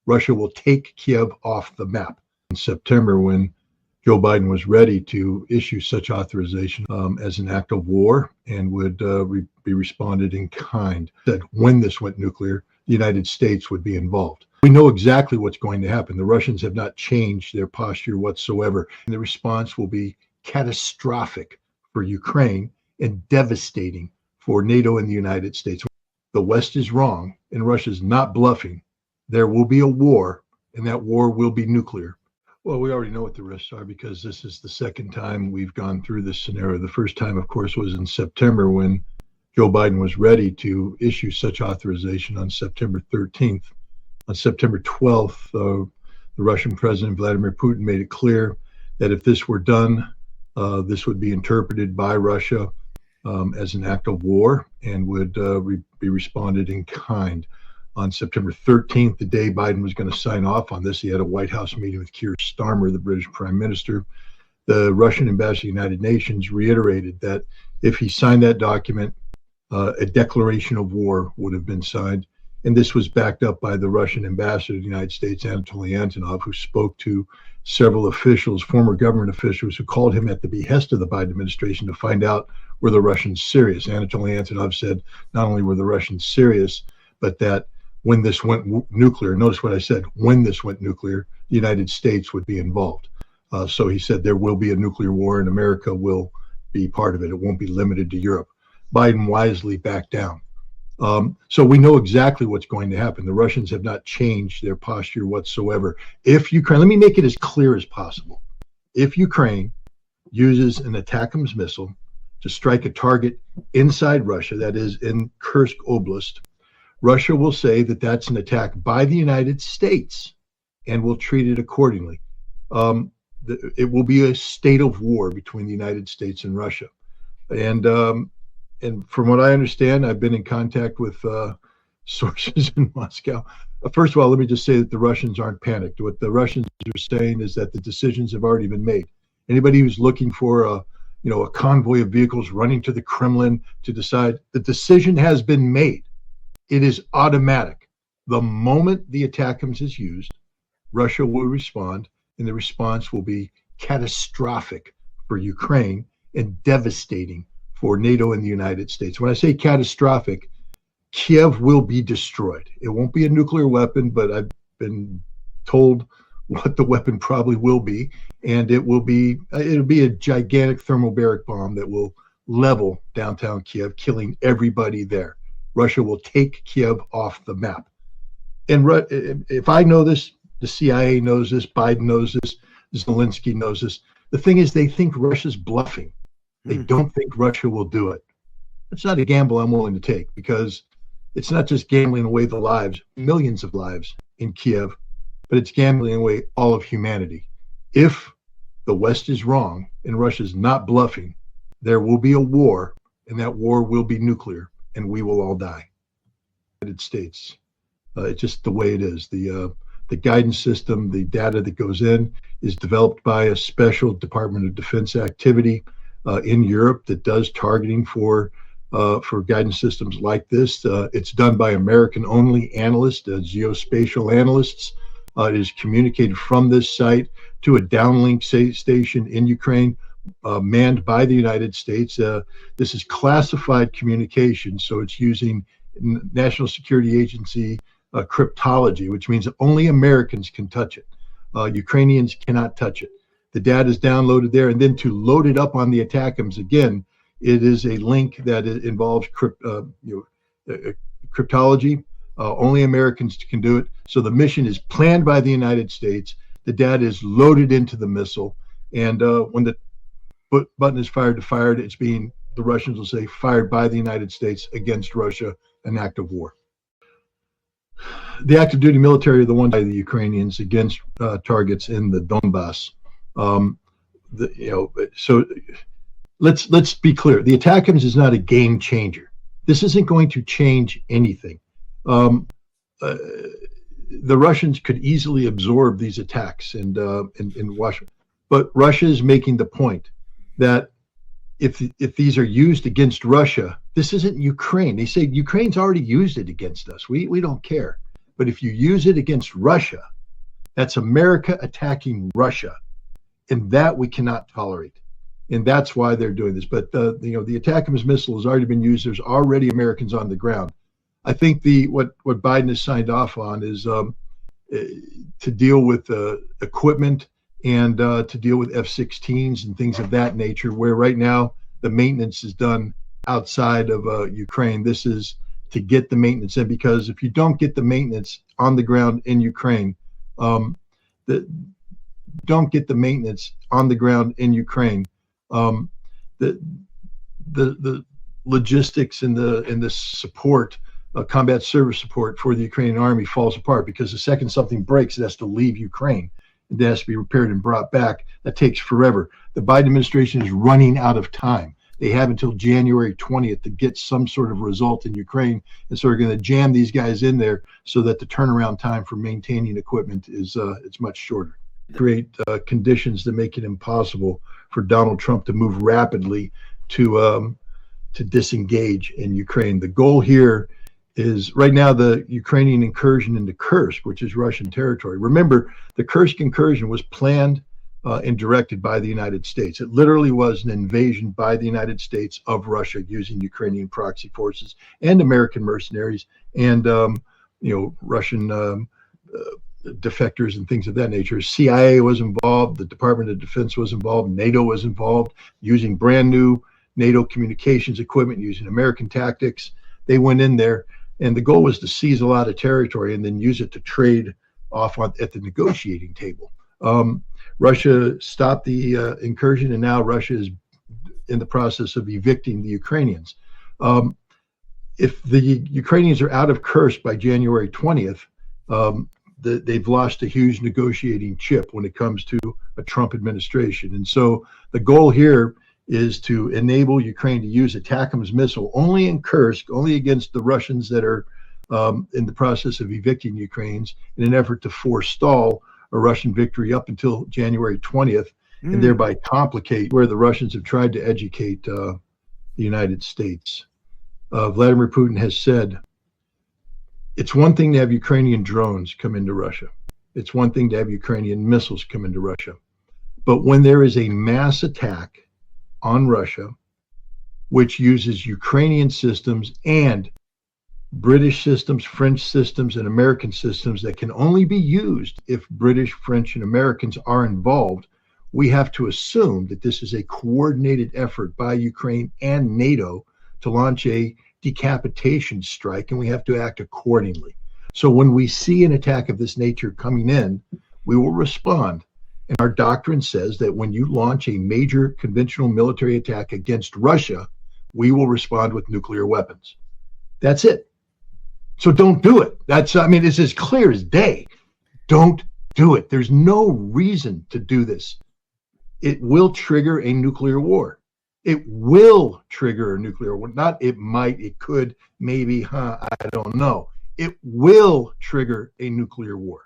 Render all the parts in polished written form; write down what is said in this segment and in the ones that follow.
Russia will take Kiev off the map. In September, when Joe Biden was ready to issue such authorization as an act of war and would be responded in kind, that when this went nuclear, the United States would be involved. We know exactly what's going to happen. The Russians have not changed their posture whatsoever. And the response will be catastrophic for Ukraine and devastating for NATO and the United States. The West is wrong and Russia's not bluffing. There will be a war, and that war will be nuclear. Well, we already know what the risks are because this is the second time we've gone through this scenario. The first time, of course, was in September when Joe Biden was ready to issue such authorization on September 13th. On September 12th, the Russian President Vladimir Putin made it clear that if this were done, this would be interpreted by Russia as an act of war and would be responded in kind. On September 13th, the day Biden was going to sign off on this, he had a White House meeting with Keir Starmer, the British Prime Minister. The Russian ambassador to the United Nations reiterated that if he signed that document, a declaration of war would have been signed. And this was backed up by the Russian ambassador to the United States, Anatoly Antonov, who spoke to several officials, former government officials, who called him at the behest of the Biden administration to find out were the Russians serious. Anatoly Antonov said not only were the Russians serious, but that when this went nuclear, notice what I said, when this went nuclear, the United States would be involved. So he said there will be a nuclear war and America will be part of it. It won't be limited to Europe. Biden wisely backed down. So we know exactly what's going to happen. The Russians have not changed their posture whatsoever. If Ukraine, let me make it as clear as possible. If Ukraine uses an ATACMS missile to strike a target inside Russia, that is in Kursk Oblast, Russia will say that that's an attack by the United States and will treat it accordingly. It will be a state of war between the United States and Russia. And from what I understand, I've been in contact with sources in Moscow. First of all, let me just say that the Russians aren't panicked. What the Russians are saying is that the decisions have already been made. Anybody who's looking for a convoy of vehicles running to the Kremlin to decide, the decision has been made. It is automatic. The moment the ATACMS is used, Russia will respond, and the response will be catastrophic for Ukraine and devastating for NATO and the United States. When I say catastrophic, Kiev will be destroyed. It won't be a nuclear weapon, but I've been told what the weapon probably will be, and it'll be a gigantic thermobaric bomb that will level downtown Kiev, killing everybody there. Russia will take Kiev off the map. And if I know this, the CIA knows this, Biden knows this, Zelensky knows this. The thing is, they think Russia's bluffing. They don't think Russia will do it. It's not a gamble I'm willing to take, because it's not just gambling away the lives, millions of lives in Kiev, but it's gambling away all of humanity. If the West is wrong and Russia's not bluffing, there will be a war, and that war will be nuclear, and we will all die. United States, it's just the way it is. The guidance system, the data that goes in, is developed by a special Department of Defense activity in Europe that does targeting for guidance systems like this. It's done by American-only analysts, geospatial analysts. It is communicated from this site to a downlink station in Ukraine, manned by the United States. This is classified communication, so it's using National Security Agency cryptology, which means that only Americans can touch it. Ukrainians cannot touch it. The data is downloaded there, and then to load it up on the ATACMS, again, it is a link that involves cryptology. Only Americans can do it. So the mission is planned by the United States. The data is loaded into the missile, and when the button is fired to fire it, it's being, the Russians will say, fired by the United States against Russia, an act of war. The active duty military are the ones by the Ukrainians against targets in the Donbass. So let's be clear. The ATACMS is not a game changer. This isn't going to change anything. The Russians could easily absorb these attacks in Washington, but Russia is making the point that if these are used against Russia, this isn't Ukraine. They say Ukraine's already used it against us. We don't care. But if you use it against Russia, that's America attacking Russia, and that we cannot tolerate. And that's why they're doing this. But the ATACMS missile has already been used. There's already Americans on the ground. I think what Biden has signed off on is to deal with equipment and to deal with F-16s and things of that nature, where right now the maintenance is done outside of Ukraine. This is to get the maintenance in, because if you don't get the maintenance on the ground in Ukraine, the logistics and the support, combat service support for the Ukrainian army falls apart, because the second something breaks, it has to leave Ukraine. It has to be repaired and brought back. That takes forever. The Biden administration is running out of time. They have until January 20th to get some sort of result in Ukraine, and so they're going to jam these guys in there so that the turnaround time for maintaining equipment is it's much shorter. Create conditions that make it impossible for Donald Trump to move rapidly to disengage in Ukraine. The goal here is right now the Ukrainian incursion into Kursk, which is Russian territory. Remember, the Kursk incursion was planned and directed by the United States. It literally was an invasion by the United States of Russia using Ukrainian proxy forces and American mercenaries and Russian defectors and things of that nature. CIA was involved, the Department of Defense was involved, NATO was involved, using brand new NATO communications equipment, using American tactics. They went in there, and the goal was to seize a lot of territory and then use it to trade off at the negotiating table. Russia stopped the incursion, and now Russia is in the process of evicting the Ukrainians. If the Ukrainians are out of Kursk by January 20th, they've lost a huge negotiating chip when it comes to a Trump administration. And so the goal here is to enable Ukraine to use ATACMS missile only in Kursk, only against the Russians that are in the process of evicting Ukrainians, in an effort to forestall a Russian victory up until January 20th, and thereby complicate where the Russians have tried to educate the United States. Vladimir Putin has said, it's one thing to have Ukrainian drones come into Russia. It's one thing to have Ukrainian missiles come into Russia. But when there is a mass attack on Russia, which uses Ukrainian systems and British systems, French systems, and American systems that can only be used if British, French, and Americans are involved, we have to assume that this is a coordinated effort by Ukraine and NATO to launch a decapitation strike, and we have to act accordingly. So when we see an attack of this nature coming in, we will respond. And our doctrine says that when you launch a major conventional military attack against Russia, we will respond with nuclear weapons. That's it. So don't do it. It's as clear as day. Don't do it. There's no reason to do this. It will trigger a nuclear war. It will trigger a nuclear war. Not it might, it could, maybe, I don't know. It will trigger a nuclear war.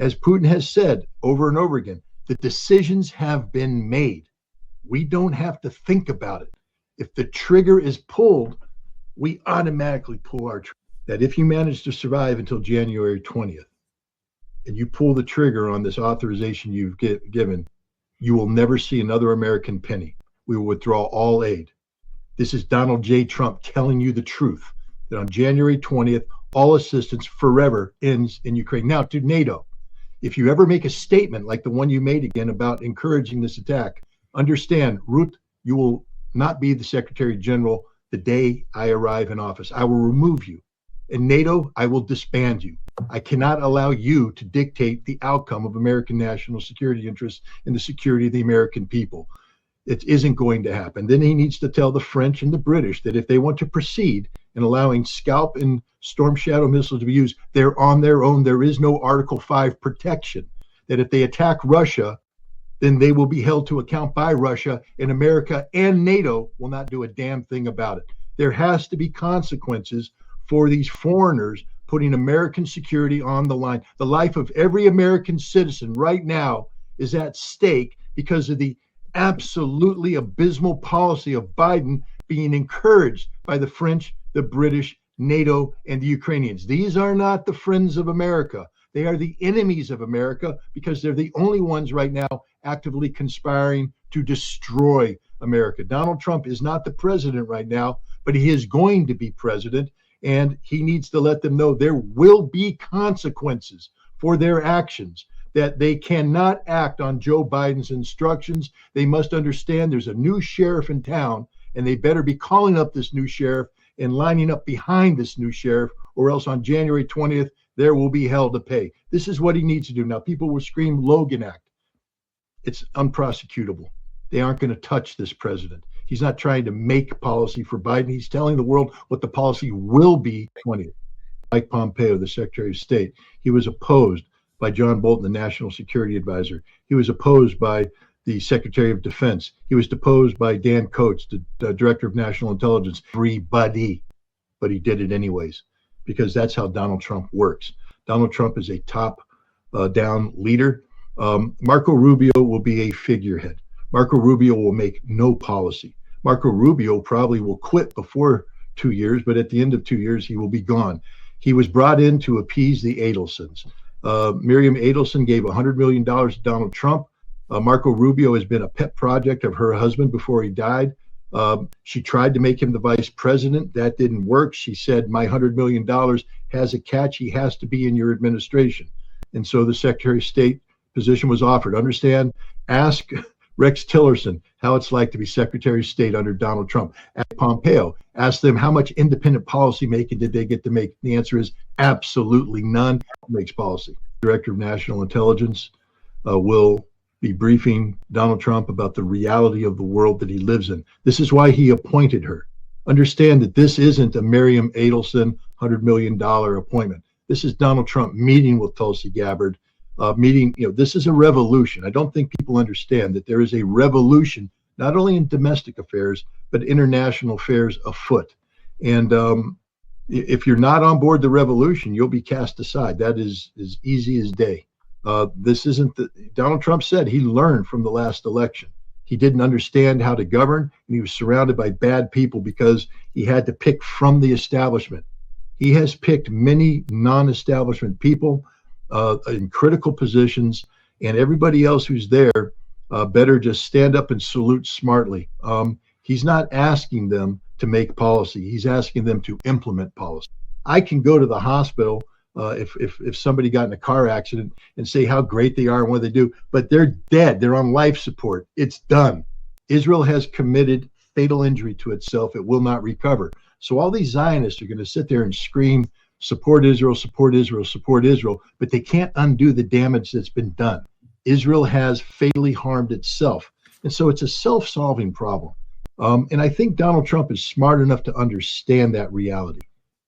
As Putin has said over and over again, the decisions have been made. We don't have to think about it. If the trigger is pulled, we automatically pull our trigger. That if you manage to survive until January 20th, and you pull the trigger on this authorization you've given, you will never see another American penny. We will withdraw all aid. This is Donald J. Trump telling you the truth, that on January 20th, all assistance forever ends in Ukraine. Now, to NATO, if you ever make a statement like the one you made again about encouraging this attack, understand, Ruth, you will not be the Secretary General the day I arrive in office. I will remove you. In NATO, I will disband you. I cannot allow you to dictate the outcome of American national security interests and the security of the American people. It isn't going to happen. Then he needs to tell the French and the British that if they want to proceed in allowing Scalp and Storm Shadow missiles to be used, they're on their own. There is no Article 5 protection. That if they attack Russia, then they will be held to account by Russia, and America and NATO will not do a damn thing about it. There has to be consequences for these foreigners putting American security on the line. The life of every American citizen right now is at stake because of the absolutely abysmal policy of Biden being encouraged by the French, the British, NATO, and the Ukrainians. These are not the friends of America. They are the enemies of America because they're the only ones right now actively conspiring to destroy America. Donald Trump is not the president right now, but he is going to be president, and he needs to let them know there will be consequences for their actions, that they cannot act on Joe Biden's instructions. They must understand there's a new sheriff in town, and they better be calling up this new sheriff and lining up behind this new sheriff, or else on January 20th, there will be hell to pay. This is what he needs to do. Now, people will scream Logan Act. It's unprosecutable. They aren't going to touch this president. He's not trying to make policy for Biden. He's telling the world what the policy will be 20th. Mike Pompeo, the Secretary of State, he was opposed by John Bolton, the National Security Advisor. He was opposed by the Secretary of Defense. He was deposed by Dan Coats, the Director of National Intelligence. Everybody, but he did it anyways, because that's how Donald Trump works. Donald Trump is a top-down leader. Marco Rubio will be a figurehead. Marco Rubio will make no policy. Marco Rubio probably will quit before 2 years, but at the end of 2 years, he will be gone. He was brought in to appease the Adelsons. Miriam Adelson gave $100 million to Donald Trump. Marco Rubio has been a pet project of her husband before he died. She tried to make him the vice president. That didn't work. She said, my $100 million has a catch. He has to be in your administration. And so the Secretary of State position was offered. Understand, ask Rex Tillerson how it's like to be Secretary of State under Donald Trump. Ask Pompeo, ask them how much independent policy making did they get to make. The answer is absolutely none. Makes policy. Director of National Intelligence will be briefing Donald Trump about the reality of the world that he lives in. This is why he appointed her. Understand that this isn't a Miriam Adelson $100 million appointment. This is Donald Trump meeting with Tulsi Gabbard, this is a revolution. I don't think people understand that there is a revolution, not only in domestic affairs, but international affairs afoot. And if you're not on board the revolution, you'll be cast aside. That is as easy as day. Donald Trump said he learned from the last election. He didn't understand how to govern, and he was surrounded by bad people because he had to pick from the establishment. He has picked many non-establishment people in critical positions, and everybody else who's there better just stand up and salute smartly. He's not asking them to make policy. He's asking them to implement policy. I can go to the hospital if somebody got in a car accident and say how great they are and what they do, but they're dead. They're on life support. It's done. Israel has committed fatal injury to itself. It will not recover. So all these Zionists are going to sit there and scream, support Israel, support Israel, support Israel, but they can't undo the damage that's been done. Israel has fatally harmed itself. And so it's a self-solving problem. And I think Donald Trump is smart enough to understand that reality,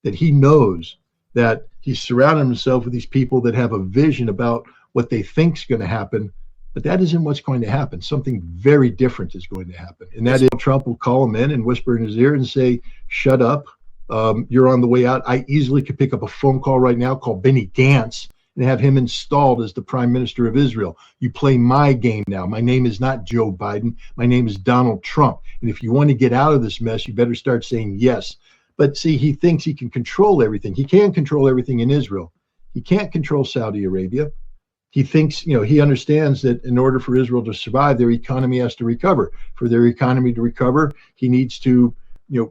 that he knows that he's surrounded himself with these people that have a vision about what they think is going to happen, but that isn't what's going to happen. Something very different is going to happen. And that is Trump will call him in and whisper in his ear and say, shut up. You're on the way out. I easily could pick up a phone call right now, call Benny Gantz, and have him installed as the prime minister of Israel. You play my game now. My name is not Joe Biden. My name is Donald Trump. And if you want to get out of this mess, you better start saying yes. But see, he thinks he can control everything. He can control everything in Israel. He can't control Saudi Arabia. He thinks, he understands that in order for Israel to survive, their economy has to recover. For their economy to recover, he needs to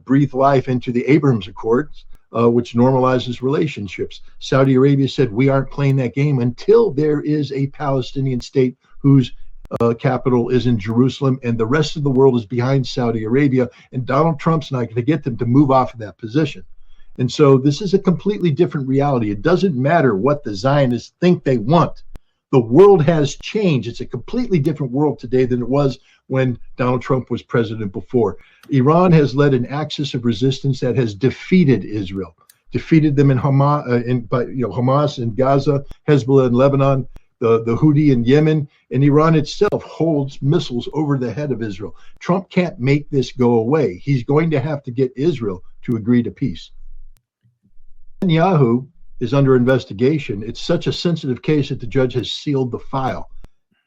breathe life into the Abraham Accords, which normalizes relationships. Saudi Arabia said, we aren't playing that game until there is a Palestinian state whose capital is in Jerusalem, and the rest of the world is behind Saudi Arabia, and Donald Trump's not going to get them to move off of that position. And so this is a completely different reality. It doesn't matter what the Zionists think they want. The world has changed. It's a completely different world today than it was when Donald Trump was president before. Iran has led an axis of resistance that has defeated Israel, defeated them in Hamas in Gaza, Hezbollah in Lebanon, the Houthi in Yemen, and Iran itself holds missiles over the head of Israel. Trump can't make this go away. He's going to have to get Israel to agree to peace. Netanyahu is under investigation. It's such a sensitive case that the judge has sealed the file.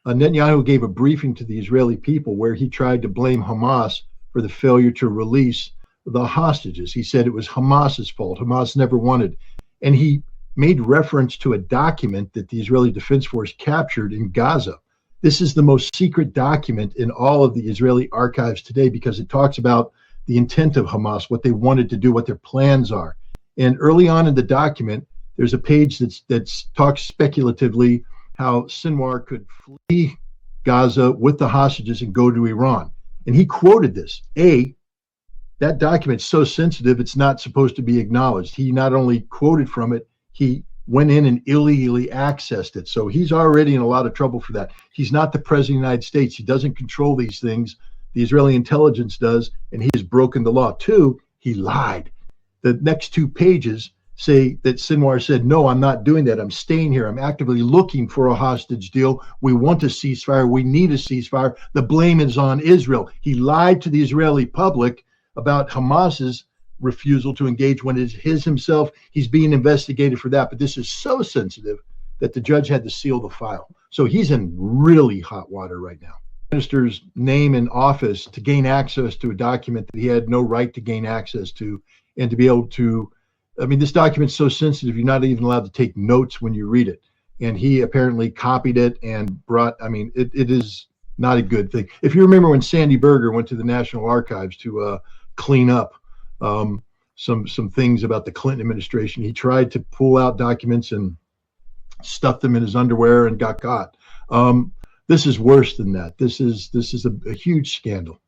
Netanyahu gave a briefing to the Israeli people where he tried to blame Hamas for the failure to release the hostages. He said it was Hamas's fault. Hamas never wanted. And he made reference to a document that the Israeli Defense Force captured in Gaza. This is the most secret document in all of the Israeli archives today because it talks about the intent of Hamas, what they wanted to do, what their plans are. And early on in the document, there's a page that talks speculatively how Sinwar could flee Gaza with the hostages and go to Iran. And he quoted this. That document's so sensitive, it's not supposed to be acknowledged. He not only quoted from it, he went in and illegally accessed it. So he's already in a lot of trouble for that. He's not the president of the United States. He doesn't control these things. The Israeli intelligence does, and he has broken the law. Two, he lied. The next 2 pages say that Sinwar said, no, I'm not doing that. I'm staying here. I'm actively looking for a hostage deal. We want a ceasefire. We need a ceasefire. The blame is on Israel. He lied to the Israeli public about Hamas's refusal to engage when it's his himself. He's being investigated for that. But this is so sensitive that the judge had to seal the file. So he's in really hot water right now. The minister's name and office to gain access to a document that he had no right to gain access to, and to be able to, I mean, this document's so sensitive, you're not even allowed to take notes when you read it. And he apparently copied it and brought, I mean, it is not a good thing. If you remember when Sandy Berger went to the National Archives to clean up some things about the Clinton administration, he tried to pull out documents and stuff them in his underwear and got caught. This is worse than that. This is a huge scandal,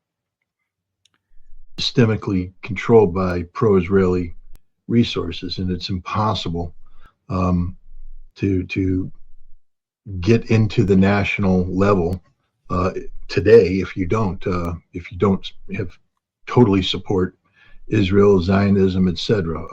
systemically controlled by pro-Israeli resources, and it's impossible to get into the national level today if you don't have totally support Israel, Zionism, etc.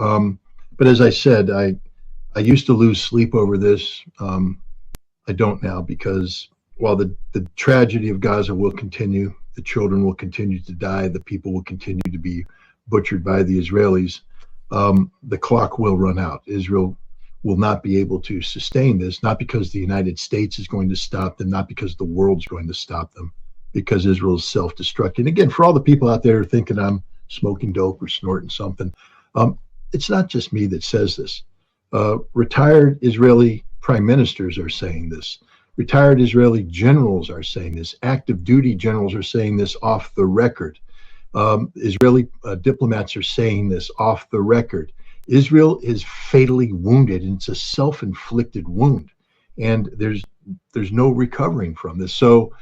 But as I said, I used to lose sleep over this. I don't now, because while the tragedy of Gaza will continue, the children will continue to die, the people will continue to be butchered by the Israelis, the clock will run out. Israel will not be able to sustain this, not because the United States is going to stop them, not because the world's going to stop them, because Israel is self-destructing. Again, for all the people out there thinking I'm smoking dope or snorting something, it's not just me that says this. Retired Israeli prime ministers are saying this. Retired Israeli generals are saying this. Active duty generals are saying this off the record. Israeli diplomats are saying this off the record. Israel is fatally wounded, and it's a self-inflicted wound, and there's no recovering from this. So,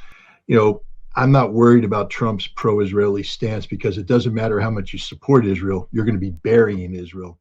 I'm not worried about Trump's pro-Israeli stance, because it doesn't matter how much you support Israel, you're going to be burying Israel